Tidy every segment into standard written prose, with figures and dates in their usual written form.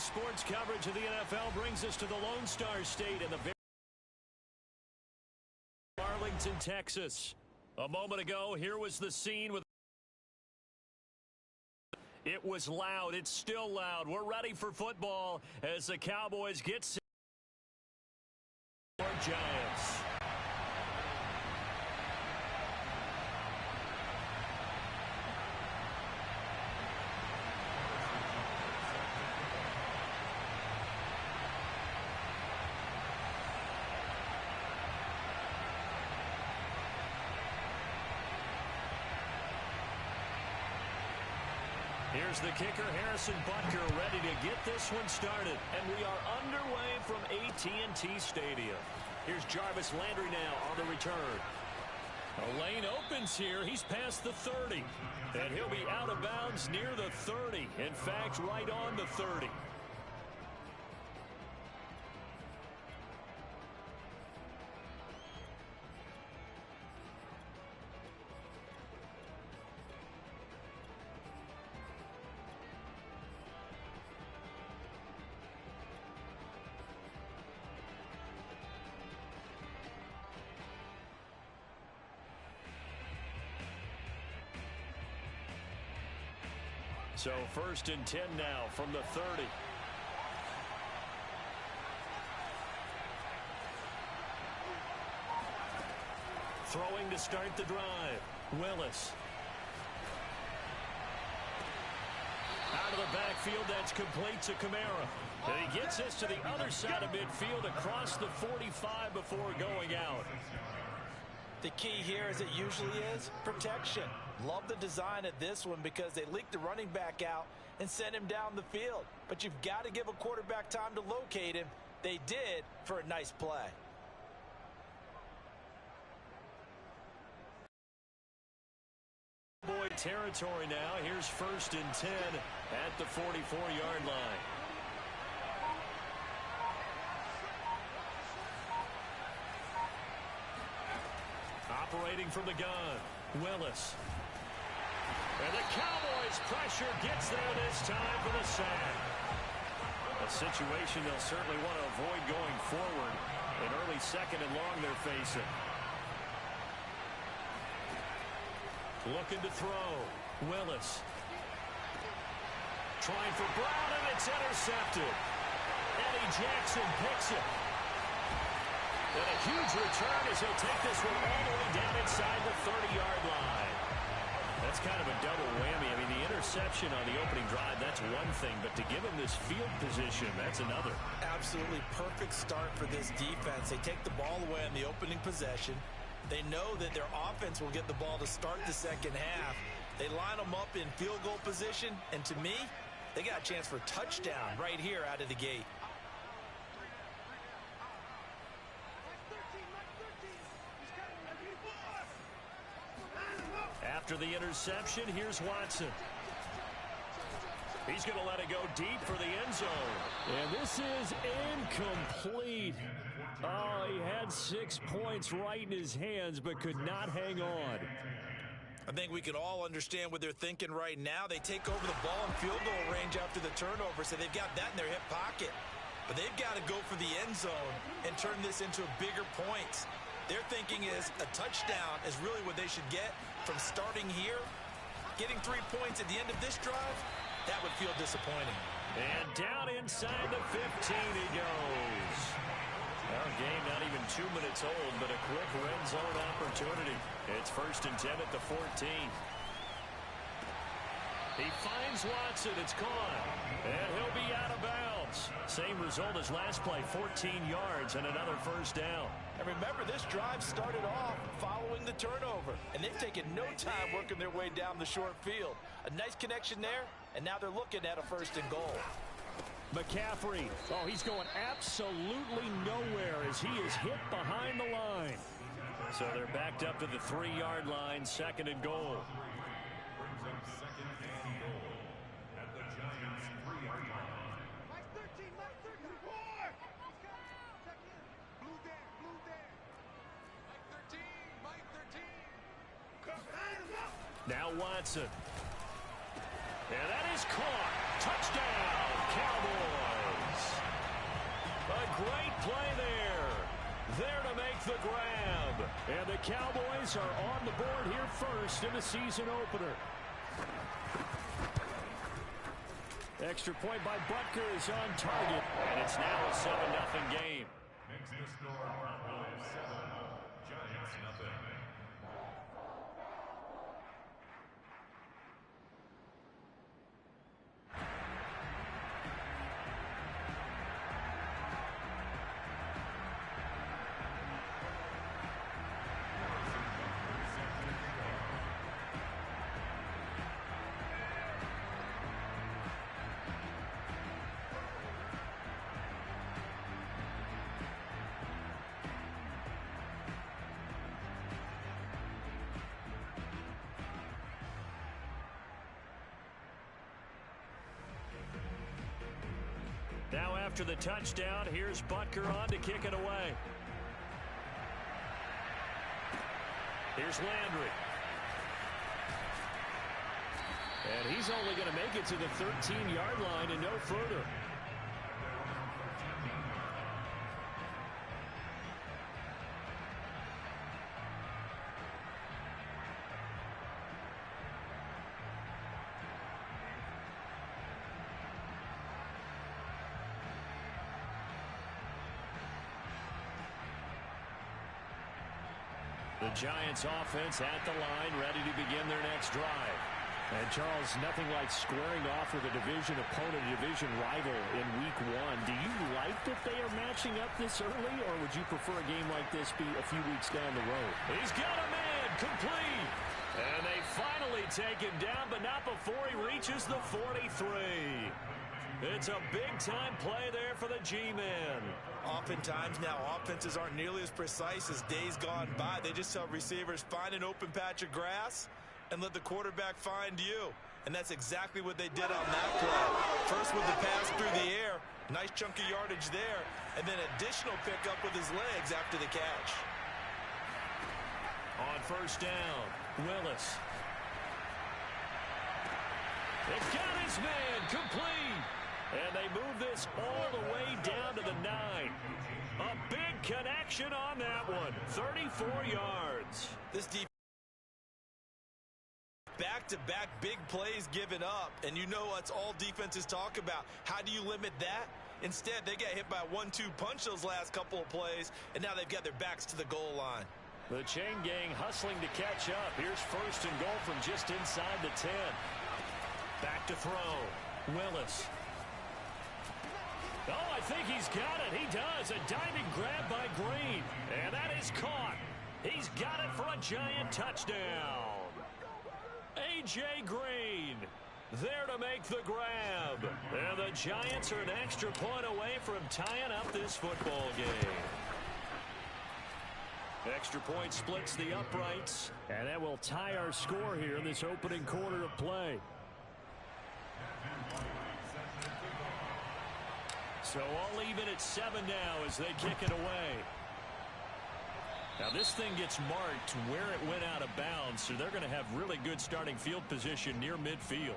sports coverage of the NFL brings us to the Lone Star State in the Arlington, Texas. A moment ago, here was the scene with it was loud. It's still loud. We're ready for football as the Cowboys get set for Giants. Here's the kicker, Harrison Butker, ready to get this one started. And we are underway from AT&T Stadium. Here's Jarvis Landry now on the return. A lane opens here. He's past the 30. And he'll be out of bounds near the 30. In fact, right on the 30. So 1st and 10 now from the 30. Throwing to start the drive. Willis. Out of the backfield, that's complete to Kamara. And he gets this to the other side of midfield across the 45 before going out. The key here, as it usually is, protection. Love the design of this one because they leaked the running back out and sent him down the field. But you've got to give a quarterback time to locate him. They did for a nice play. Boy territory now. Here's 1st and 10 at the 44-yard line. Operating from the gun, Willis. And the Cowboys pressure gets there this time for the sack. A situation they'll certainly want to avoid going forward. An early 2nd and long they're facing. Looking to throw, Willis. Trying for Brown, and it's intercepted. Eddie Jackson picks it. And a huge return as he'll take this one all the way down inside the 30-yard line. That's kind of a double whammy. I mean, the interception on the opening drive, that's one thing. But to give him this field position, that's another. Absolutely perfect start for this defense. They take the ball away on the opening possession. They know that their offense will get the ball to start the second half. They line them up in field goal position. And to me, they got a chance for a touchdown right here out of the gate. After the interception, here's Watson. He's going to let it go deep for the end zone. And this is incomplete. Oh, he had 6 points right in his hands, but could not hang on. I think we can all understand what they're thinking right now. They take over the ball in field goal range after the turnover, so they've got that in their hip pocket. But they've got to go for the end zone and turn this into bigger points. Their thinking is a touchdown is really what they should get from starting here. Getting 3 points at the end of this drive, that would feel disappointing. And down inside the 15 he goes. Our game not even 2 minutes old, but a quick red zone opportunity. It's 1st and 10 at the 14. He finds Watson. It's caught. And he'll be out of bounds. Same result as last play, 14 yards and another 1st down. And remember, this drive started off following the turnover. And they've taken no time working their way down the short field. A nice connection there, and now they're looking at a 1st and goal. McCaffrey, oh, he's going absolutely nowhere as he is hit behind the line. So they're backed up to the 3-yard line, 2nd and goal. Now Watson. And that is caught. Touchdown, Cowboys. A great play there. There to make the grab. And the Cowboys are on the board here first in the season opener. Extra point by Butker is on target. And it's now a 7-0 game. Makes the score Cowboys 7, Giants nothing. Now after the touchdown, here's Butker on to kick it away. Here's Landry. And he's only going to make it to the 13-yard line and no further. The Giants offense at the line, ready to begin their next drive. And Charles, nothing like squaring off with a division opponent, a division rival in week 1. Do you like that they are matching up this early, or would you prefer a game like this be a few weeks down the road? He's got a man, complete. And they finally take him down, but not before he reaches the 43. It's a big-time play there for the G-Man. Oftentimes now, offenses aren't nearly as precise as days gone by. They just tell receivers, find an open patch of grass and let the quarterback find you. And that's exactly what they did on that play. First with the pass through the air, nice chunk of yardage there, and then additional pickup with his legs after the catch. On first down, Willis. It got his man, complete. And they move this all the way down to the 9. A big connection on that one. 34 yards. This defense, back-to-back big plays given up. And you know what's all defenses talk about. How do you limit that? Instead, they got hit by a 1-2 punch those last couple of plays, and now they've got their backs to the goal line. The chain gang hustling to catch up. Here's first and goal from just inside the 10. Back to throw. Willis. Oh, I think he's got it. He does. A diving grab by Green. And that is caught. He's got it for a Giant touchdown. A.J. Green there to make the grab. And the Giants are an extra point away from tying up this football game. Extra point splits the uprights. And that will tie our score here in this opening quarter of play. So all even at 7 now as they kick it away. Now this thing gets marked where it went out of bounds, so they're going to have really good starting field position near midfield.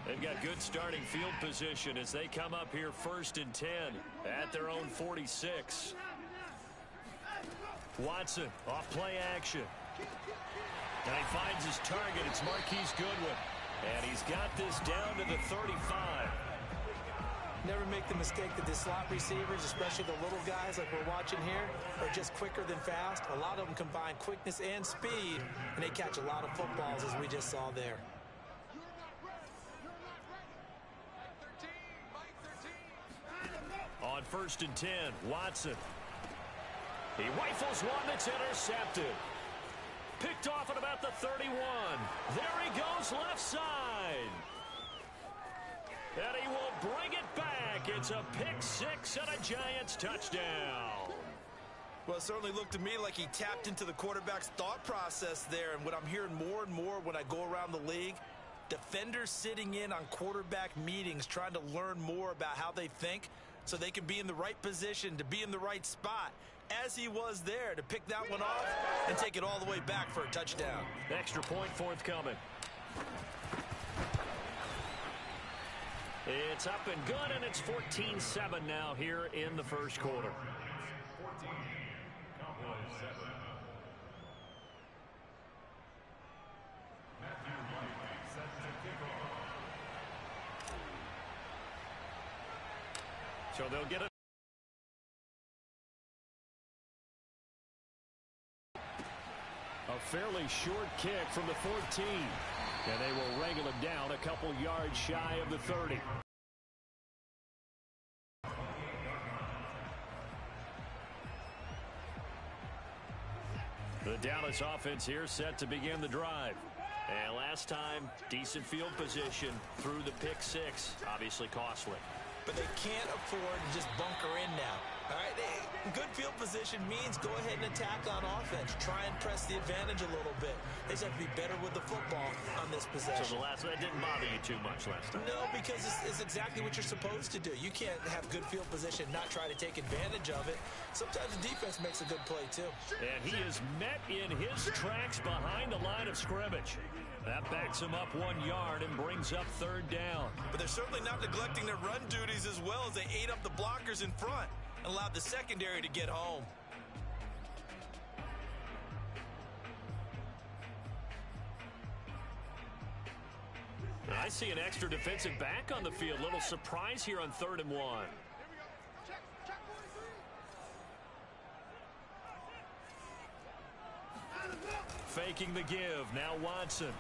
They've got good starting field position as they come up here first and 10 at their own 46. Watson off play action. And he finds his target. It's Marquise Goodwin. And he's got this down to the 35. Never make the mistake that the slot receivers, especially the little guys like we're watching here, are just quicker than fast. A lot of them combine quickness and speed, and they catch a lot of footballs as we just saw there. On first and 10, Watson. He rifles one that's intercepted. Picked off at about the 31. There he goes left side. And he will bring it back. It's a pick six and a Giants touchdown. Well, it certainly looked to me like he tapped into the quarterback's thought process there. And what I'm hearing more and more when I go around the league, defenders sitting in on quarterback meetings trying to learn more about how they think. so they can be in the right position, to be in the right spot, as he was there, to pick that one off and take it all the way back for a touchdown. Extra point forthcoming. It's up and good, and it's 14-7 now here in the first quarter. 14, Cowboys 7. Matthew White set to kick off. So they'll get it. A fairly short kick from the 14. And they will wrangle him down a couple yards shy of the 30. The Dallas offense here set to begin the drive. And last time, decent field position through the pick six. Obviously costly. But they can't afford to just bunker in now. All right, good field position means go ahead and attack on offense. Try and press the advantage a little bit. They just have to be better with the football on this possession. So that didn't bother you too much last time? No, because it's exactly what you're supposed to do. You can't have good field position, not try to take advantage of it. Sometimes the defense makes a good play, too. And he is met in his tracks behind the line of scrimmage. That backs him up 1 yard and brings up third down. But they're certainly not neglecting their run duties as well as they ate up the blockers in front and allowed the secondary to get home. I see an extra defensive back on the field. Little surprise here on 3rd and 1. Faking the give. Now Watson.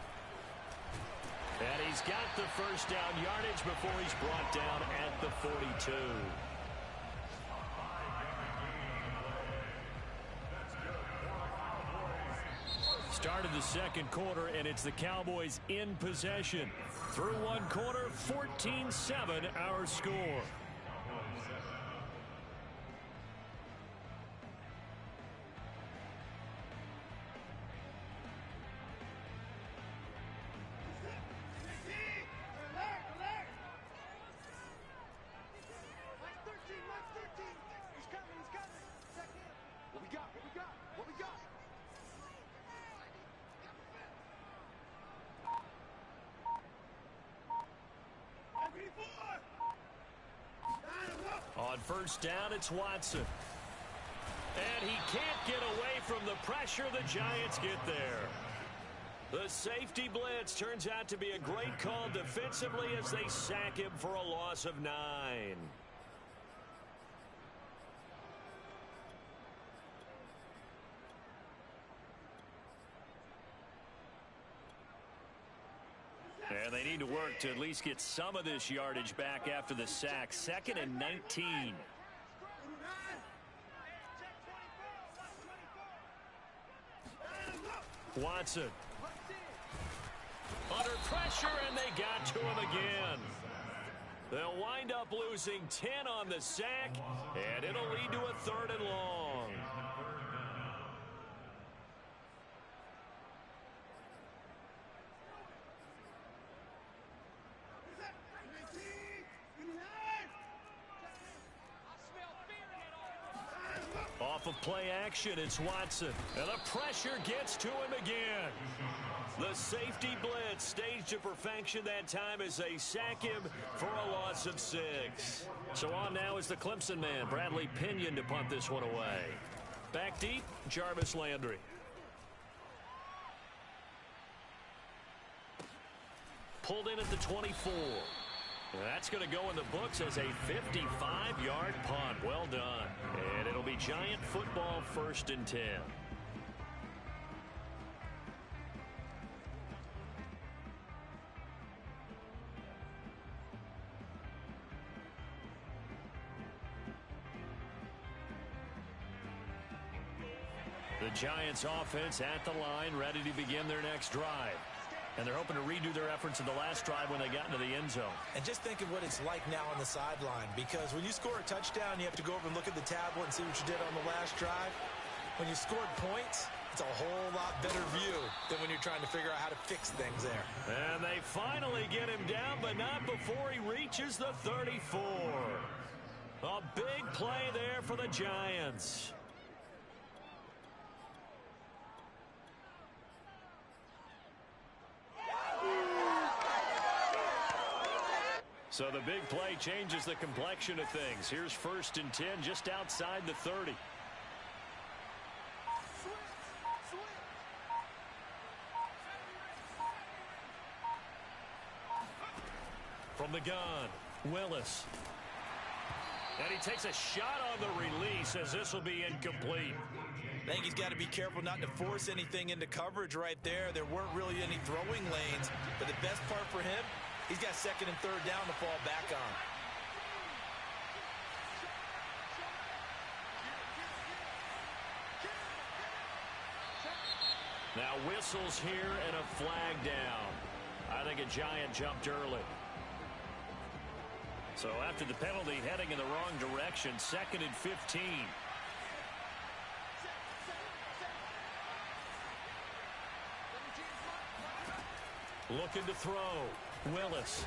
And he's got the first down yardage before he's brought down at the 42. Started the second quarter, and it's the Cowboys in possession. Through one quarter, 14-7 our score. On first down, it's Watson. And he can't get away from the pressure. The Giants get there. The safety blitz turns out to be a great call defensively as they sack him for a loss of 9. And they need to work to at least get some of this yardage back after the sack. 2nd and 19. Watson. Under pressure, and they got to him again. They'll wind up losing 10 on the sack, and it'll lead to a 3rd and long. Off of play action, it's Watson. And the pressure gets to him again. The safety blitz staged to perfection that time as they sack him for a loss of 6. So on now is the Clemson man, Bradley Pinion, to punt this one away. Back deep, Jarvis Landry. Pulled in at the 24. That's going to go in the books as a 55-yard punt. Well done. And it'll be Giant football 1st and 10. The Giants offense at the line, ready to begin their next drive. And they're hoping to redo their efforts in the last drive when they got into the end zone. And just think of what it's like now on the sideline, because when you score a touchdown, you have to go over and look at the tablet and see what you did on the last drive. When you scored points, it's a whole lot better view than when you're trying to figure out how to fix things there. And they finally get him down, but not before he reaches the 34. A big play there for the Giants. So the big play changes the complexion of things. Here's 1st and 10 just outside the 30. From the gun, Willis. And he takes a shot on the release as this will be incomplete. I think he's got to be careful not to force anything into coverage right there. There weren't really any throwing lanes, but the best part for him, he's got 2nd and 3rd down to fall back on. Now whistles here and a flag down. I think a Giant jumped early. So after the penalty, heading in the wrong direction, 2nd and 15. Looking to throw. Willis.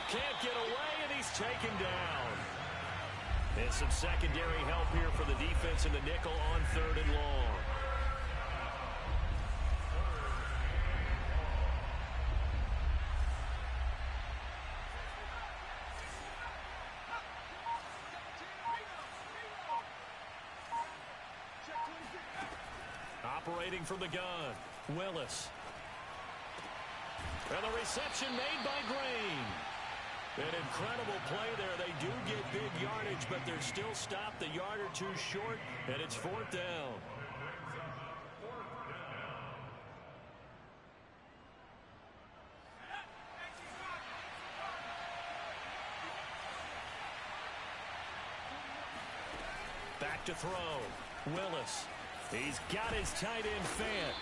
Can't get away, and he's taken down. And some secondary help here for the defense in the nickel on 3rd and long. Operating from the gun, Willis. And the reception made by Green. An incredible play there. They do get big yardage, but they're still stopped a yard or two short, and it's 4th down. Back to throw. Willis. He's got his tight end Fant.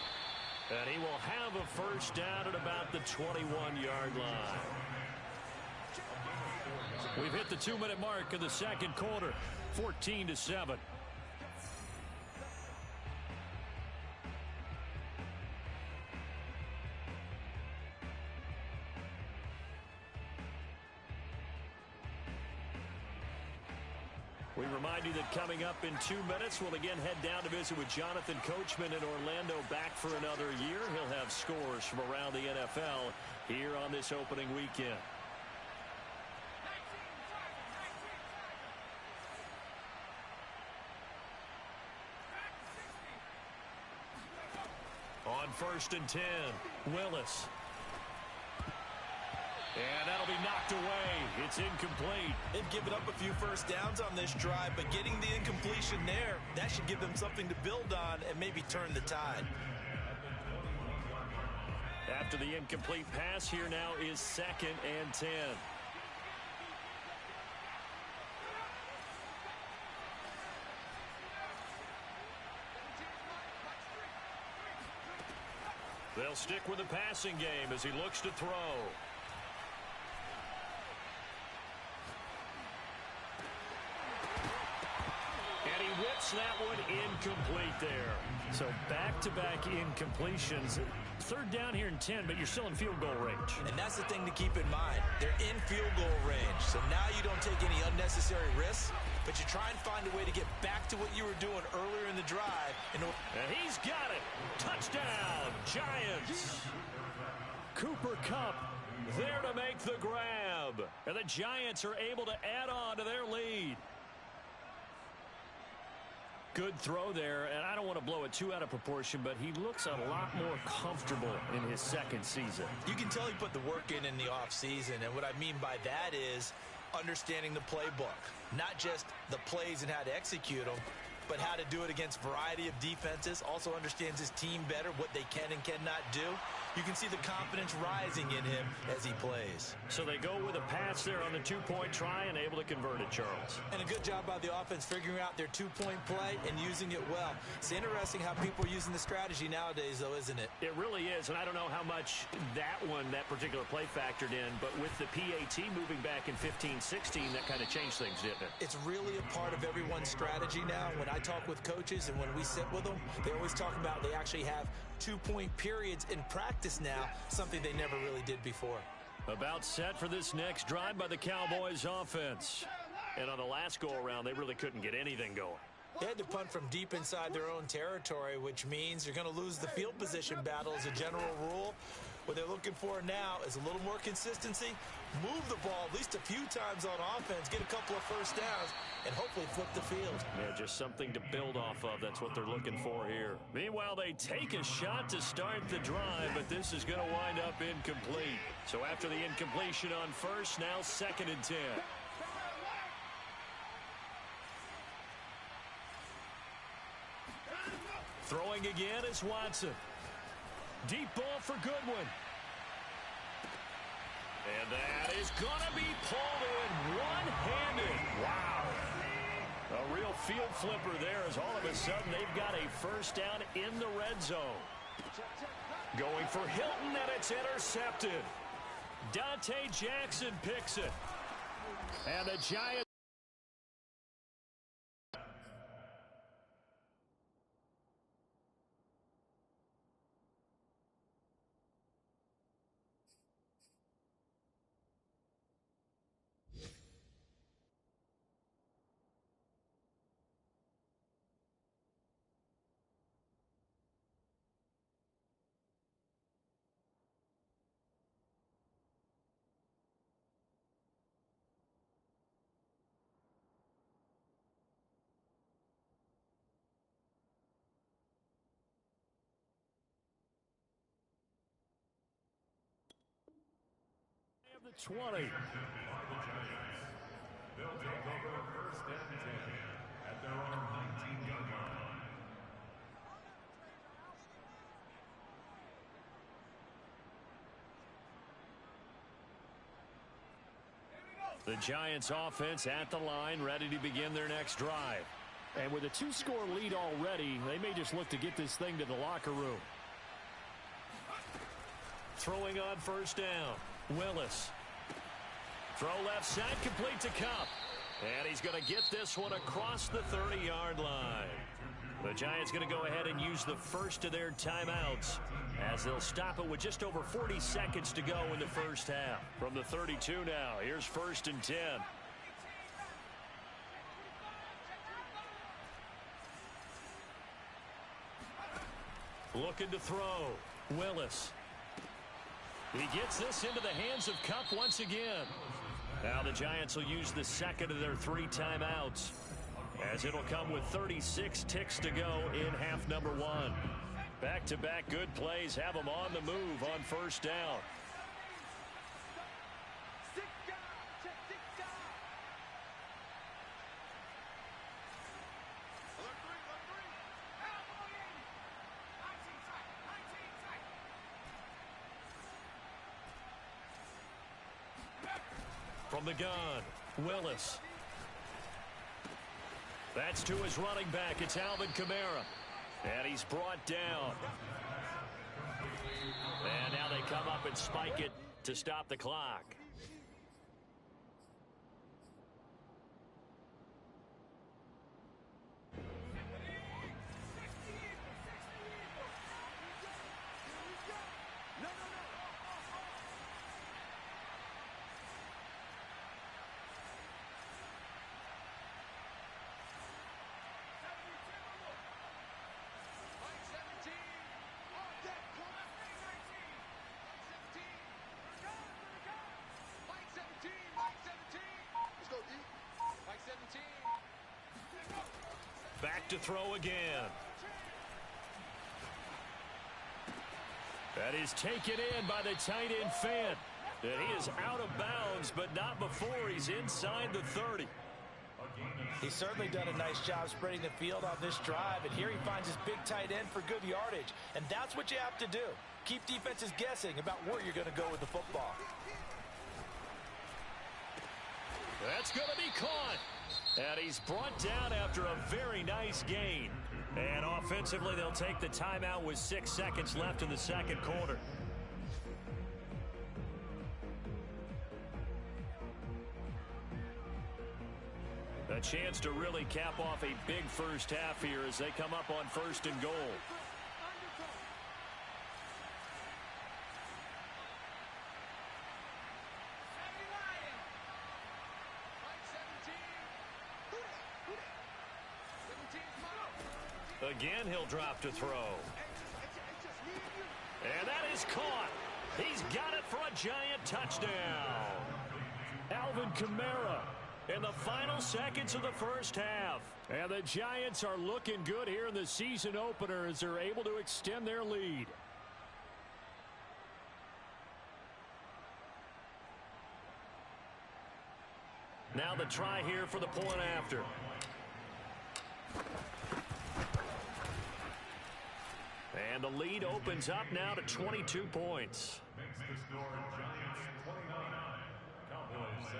And he will have a 1st down at about the 21-yard line. We've hit the 2-minute mark in the 2nd quarter. 14-7. We remind you that coming up in 2 minutes, we'll again head down to visit with Jonathan Coachman in Orlando, back for another year. He'll have scores from around the NFL here on this opening weekend. On 1st and 10, Willis. And that'll be knocked away. It's incomplete. They've given up a few 1st downs on this drive, but getting the incompletion there, that should give them something to build on and maybe turn the tide. After the incomplete pass, here now is 2nd and 10. They'll stick with the passing game as he looks to throw. That one incomplete there. So back-to-back incompletions. 3rd down here and 10, but you're still in field goal range. And that's the thing to keep in mind. They're in field goal range. So now you don't take any unnecessary risks, but you try and find a way to get back to what you were doing earlier in the drive. And he's got it. Touchdown, Giants. Cooper Kupp there to make the grab. And the Giants are able to add on to their lead. Good throw there, and I don't want to blow it too out of proportion, but he looks a lot more comfortable in his 2nd season. You can tell he put the work in the offseason, and what I mean by that is understanding the playbook. Not just the plays and how to execute them, but how to do it against a variety of defenses. Also understands his team better, what they can and cannot do. You can see the confidence rising in him as he plays. So they go with a pass there on the 2-point try and able to convert it, Charles. And a good job by the offense figuring out their 2-point play and using it well. It's interesting how people are using the strategy nowadays, though, isn't it? It really is, and I don't know how much that particular play factored in, but with the PAT moving back in 15-16, that kind of changed things, didn't it? It's really a part of everyone's strategy now. When I talk with coaches and when we sit with them, they always talk about they actually have 2-point periods in practice now, something they never really did before. About set for this next drive by the Cowboys offense. And on the last go-around, they really couldn't get anything going. They had to punt from deep inside their own territory, which means you're going to lose the field position battle as a general rule. What they're looking for now is a little more consistency, move the ball at least a few times on offense, get a couple of first downs, and hopefully flip the field. Yeah, just something to build off of. That's what they're looking for here. Meanwhile, they take a shot to start the drive, but this is going to wind up incomplete. So after the incompletion on first, now 2nd and 10. Throwing again is Watson. Deep ball for Goodwin. And that is going to be pulled in one-handed. Wow. A real field flipper there as all of a sudden they've got a first down in the red zone. Going for Hilton, and it's intercepted. Dante Jackson picks it. And the Giants. The 20. They'll take over 1st and 10 at their own 19-yard line. The Giants offense at the line, ready to begin their next drive. And with a 2-score lead already, they may just look to get this thing to the locker room. Throwing on first down, Willis. Throw left side, complete to Kupp. And he's going to get this one across the 30-yard line. The Giants going to go ahead and use the first of their timeouts as they'll stop it with just over 40 seconds to go in the first half. From the 32 now, here's 1st and 10. Looking to throw. Willis. He gets this into the hands of Kupp once again. Now the Giants will use the 2nd of their 3 timeouts, as it'll come with 36 ticks to go in half number 1. Back-to-back good plays have them on the move on first down. From the gun, Willis. That's to his running back. It's Alvin Kamara. And he's brought down. And now they come up and spike it to stop the clock. Back to throw again. That is taken in by the tight end Fant. And he is out of bounds, but not before he's inside the 30. He's certainly done a nice job spreading the field on this drive, and here he finds his big tight end for good yardage. And that's what you have to do. Keep defenses guessing about where you're going to go with the football. That's going to be caught. And he's brought down after a very nice gain. And offensively, they'll take the timeout with 6 seconds left in the second quarter. A chance to really cap off a big first half here as they come up on 1st and goal. Again, he'll drop to throw. And that is caught. He's got it for a giant touchdown. Alvin Kamara in the final seconds of the first half. And the Giants are looking good here in the season opener as they're able to extend their lead. Now the try here for the point after. And the lead opens up now to 22 points. Makes the score Giants 29, Cowboys 7.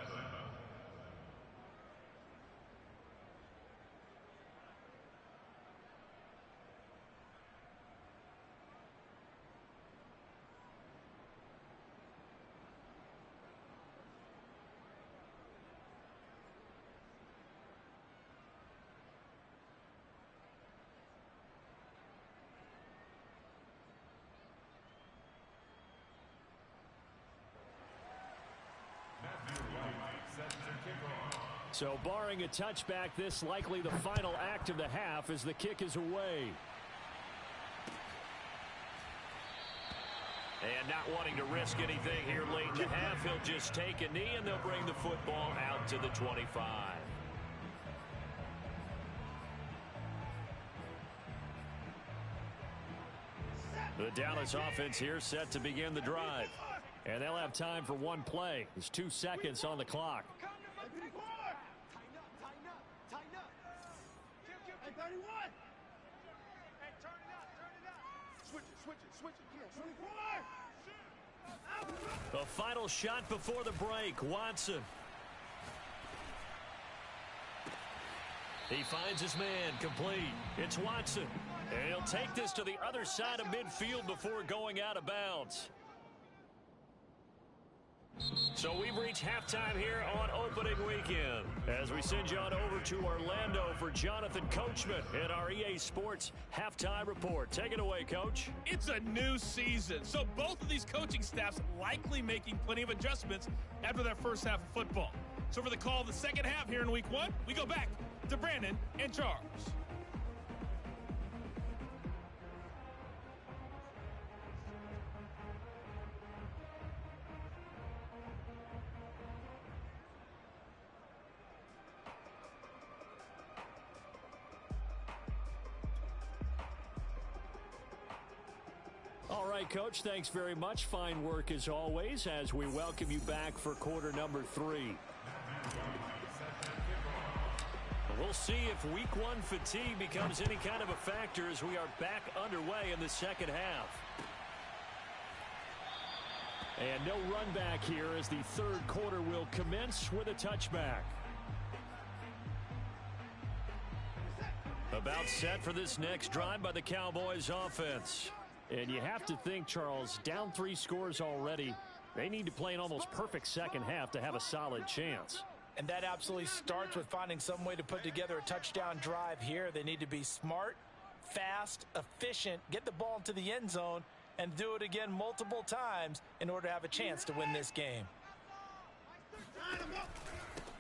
So barring a touchback, this likely the final act of the half as the kick is away. And not wanting to risk anything here late in the half, he'll just take a knee and they'll bring the football out to the 25. The Dallas offense here set to begin the drive. And they'll have time for one play. There's 2 seconds on the clock. The final shot before the break, Watson. He finds his man, complete. It's Watson. And he'll take this to the other side of midfield before going out of bounds. So we've reached halftime here on opening weekend as we send you on over to Orlando for Jonathan Coachman in our EA Sports Halftime Report. Take it away, Coach. It's a new season, so both of these coaching staffs likely making plenty of adjustments after their first half of football. So for the call of the second half here in Week 1, we go back to Brandon and Charles. All right, Coach, thanks very much. Fine work as always as we welcome you back for quarter number 3. We'll see if Week 1 fatigue becomes any kind of a factor as we are back underway in the second half. And no run back here as the third quarter will commence with a touchback. About set for this next drive by the Cowboys offense. And you have to think, Charles, down 3 scores already. They need to play an almost perfect second half to have a solid chance. And that absolutely starts with finding some way to put together a touchdown drive here. They need to be smart, fast, efficient, get the ball into the end zone, and do it again multiple times in order to have a chance to win this game.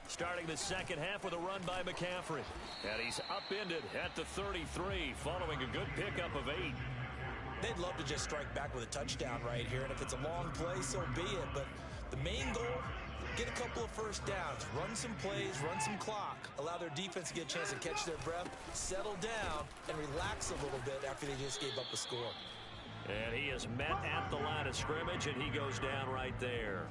Starting the second half with a run by McCaffrey. And he's upended at the 33 following a good pickup of 8. They'd love to just strike back with a touchdown right here, and if it's a long play, so be it. But the main goal, get a couple of first downs, run some plays, run some clock, allow their defense to get a chance to catch their breath, settle down, and relax a little bit after they just gave up a score. And he is met at the line of scrimmage, and he goes down right there.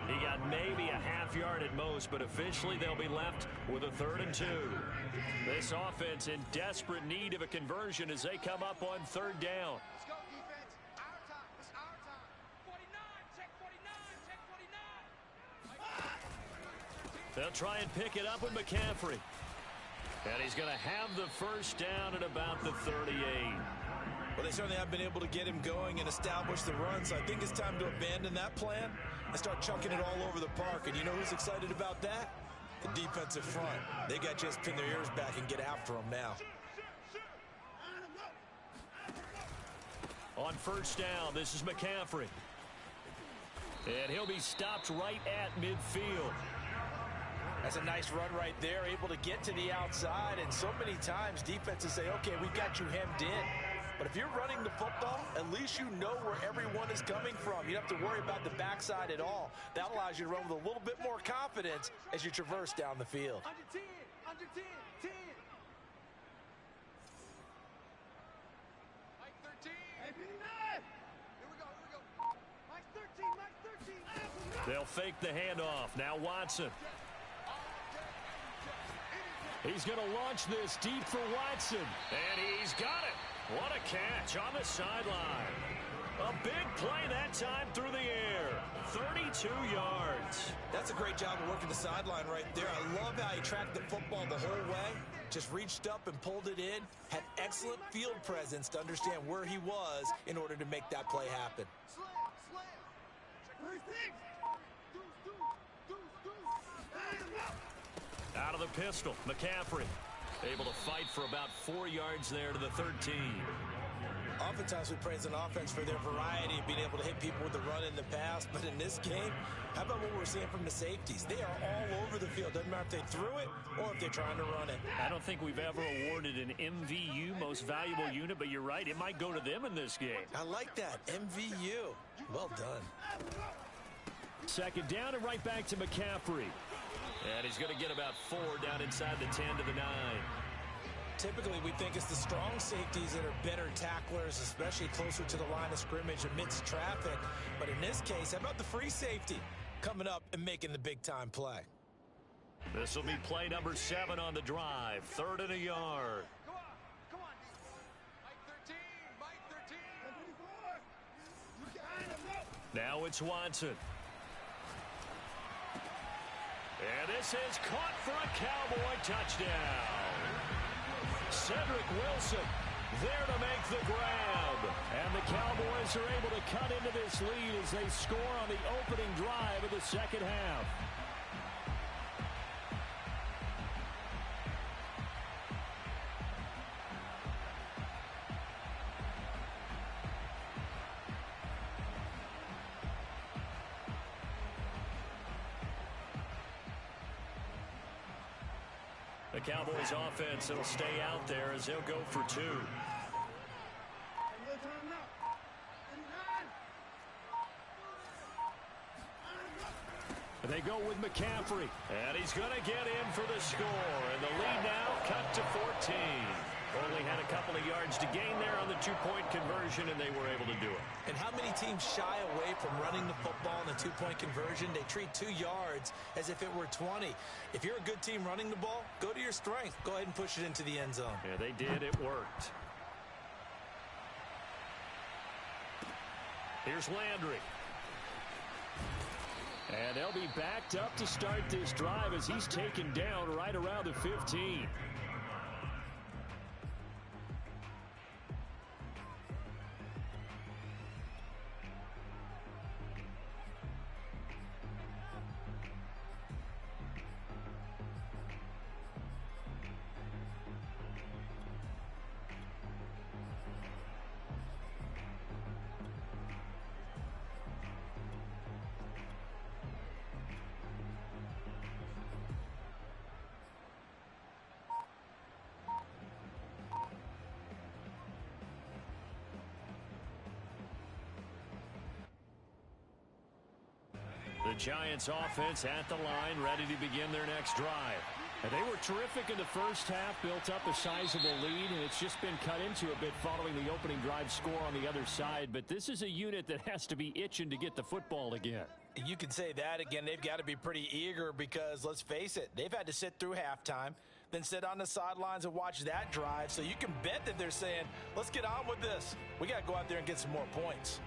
He got maybe a half yard at most, but officially they'll be left with a 3rd and 2. This offense in desperate need of a conversion as they come up on 3rd down. Let's go, defense. Our time. It's our time. 49. Check 49. Check 49. They'll try and pick it up with McCaffrey. And he's going to have the first down at about the 38. Well, they certainly have been able to get him going and establish the run, so I think it's time to abandon that plan and start chucking it all over the park. And you know who's excited about that? The defensive front. They got to just pin their ears back and get after him now. On first down, this is McCaffrey. And he'll be stopped right at midfield. That's a nice run right there, able to get to the outside. And so many times defenses say, okay, we've got you hemmed in. But if you're running the football, at least you know where everyone is coming from. You don't have to worry about the backside at all. That allows you to run with a little bit more confidence as you traverse down the field. Under 10, under 10, 10. Mike 13. Hey, here we go, here we go. Mike 13, Mike 13. They'll fake the handoff. Now Watson. He's going to launch this deep for Watson. And he's got it. What a catch on the sideline. A big play that time through the air. 32 yards. That's a great job of working the sideline right there. I love how he tracked the football the whole way. Just reached up and pulled it in. Had excellent field presence to understand where he was in order to make that play happen. Slam, slam. Check 36. Out of the pistol, McCaffrey able to fight for about 4 yards there to the 13. Oftentimes we praise an offense for their variety of being able to hit people with the run in the pass, but in this game, how about what we're seeing from the safeties? They are all over the field. Doesn't matter if they threw it or if they're trying to run it. I don't think we've ever awarded an MVU, most valuable unit, but you're right, it might go to them in this game. I like that, MVU. Well done. Second down and right back to McCaffrey. And he's going to get about 4 down inside the 10 to the 9. Typically, we think it's the strong safeties that are better tacklers, especially closer to the line of scrimmage amidst traffic. But in this case, how about the free safety coming up and making the big-time play? This will be play number 7 on the drive. 3rd and a yard. Come on, come on. Mike 13, Mike 13. Now it's Watson. And this is caught for a Cowboy touchdown. Cedric Wilson there to make the grab. And the Cowboys are able to cut into this lead as they score on the opening drive of the second half. The Cowboys offense, it'll stay out there as they'll go for 2. They go with McCaffrey. And he's going to get in for the score. And the lead now cut to 14. Only had a couple of yards to gain there on the 2-point conversion, and they were able to do it. And how many teams shy away from running the football in the 2-point conversion? They treat 2 yards as if it were 20. If you're a good team running the ball, go to your strength. Go ahead and push it into the end zone. Yeah, they did. It worked. Here's Landry. And they'll be backed up to start this drive as he's taken down right around the 15. The Giants offense at the line, ready to begin their next drive. And they were terrific in the first half, built up a sizable lead, and it's just been cut into a bit following the opening drive score on the other side. But this is a unit that has to be itching to get the football again. You can say that again. They've got to be pretty eager because, let's face it, they've had to sit through halftime, then sit on the sidelines and watch that drive. So you can bet that they're saying, let's get on with this. We got to go out there and get some more points.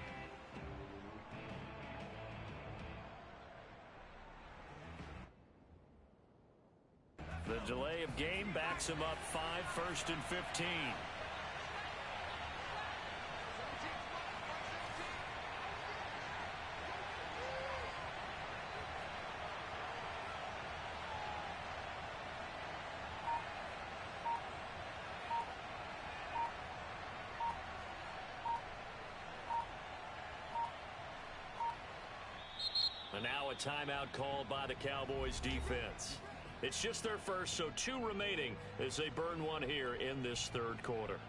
The delay of game backs him up 5, 1st and 15. And now a timeout called by the Cowboys defense. It's just their first, so 2 remaining as they burn one here in this third quarter.